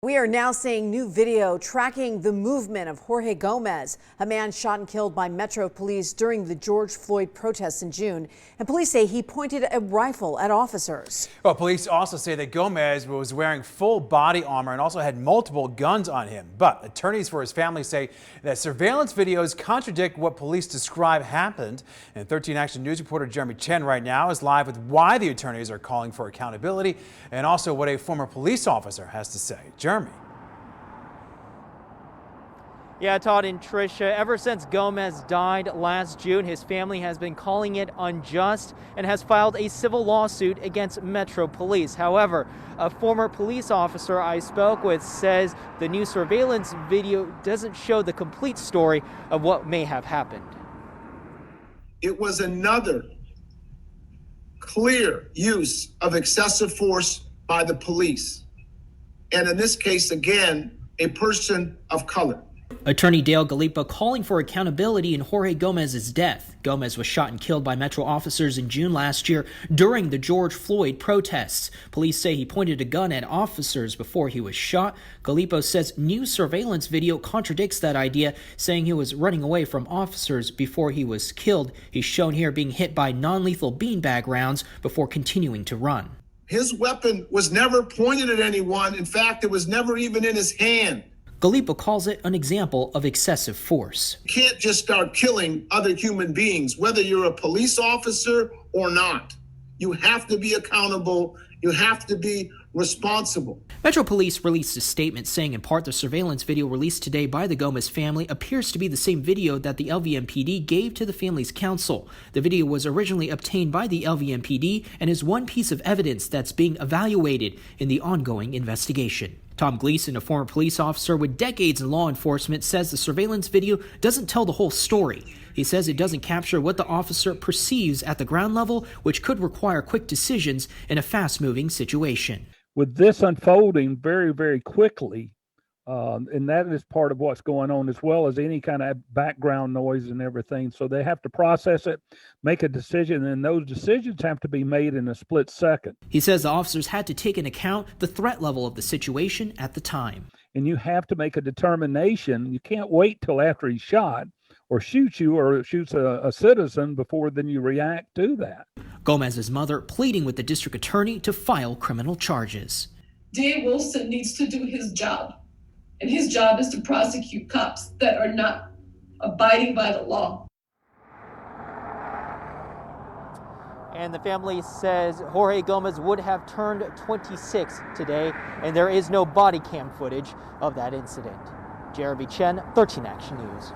We are now seeing new video tracking the movement of Jorge Gomez, a man shot and killed by Metro police during the George Floyd protests in June. And police say he pointed a rifle at officers. Well, police also say that Gomez was wearing full body armor and also had multiple guns on him. But attorneys for his family say that surveillance videos contradict what police describe happened. And 13 Action News reporter Jeremy Chen right now is live with why the attorneys are calling for accountability and also what a former police officer has to say. Jeremy. Yeah, Todd and Tricia, ever since Gomez died last June, his family has been calling it unjust and has filed a civil lawsuit against Metro Police. However, a former police officer I spoke with says the new surveillance video doesn't show the complete story of what may have happened. It was another clear use of excessive force by the police. And in this case, again, a person of color. Attorney Dale Galipa calling for accountability in Jorge Gomez's death. Gomez was shot and killed by Metro officers in June last year during the George Floyd protests. Police say he pointed a gun at officers before he was shot. Galipa says new surveillance video contradicts that idea, saying he was running away from officers before he was killed. He's shown here being hit by non-lethal beanbag rounds before continuing to run. His weapon was never pointed at anyone. In fact, it was never even in his hand. Galipa calls it an example of excessive force. You can't just start killing other human beings, whether you're a police officer or not. You have to be accountable. You have to be responsible. Metro Police released a statement saying in part the surveillance video released today by the Gomez family appears to be the same video that the LVMPD gave to the family's counsel. The video was originally obtained by the LVMPD and is one piece of evidence that's being evaluated in the ongoing investigation. Tom Gleason, a former police officer with decades in law enforcement, says the surveillance video doesn't tell the whole story. He says it doesn't capture what the officer perceives at the ground level, which could require quick decisions in a fast-moving situation. With this unfolding very, very quickly, and that is part of what's going on, as well as any kind of background noise and everything. So they have to process it, make a decision, and those decisions have to be made in a split second. He says the officers had to take into account the threat level of the situation at the time. And you have to make a determination. You can't wait till after he's shot or shoots you or shoots a citizen before then you react to that. Gomez's mother pleading with the district attorney to file criminal charges. DA Wilson needs to do his job. And his job is to prosecute cops that are not abiding by the law. And the family says Jorge Gomez would have turned 26 today, and there is no body cam footage of that incident. Jeremy Chen, 13 Action News.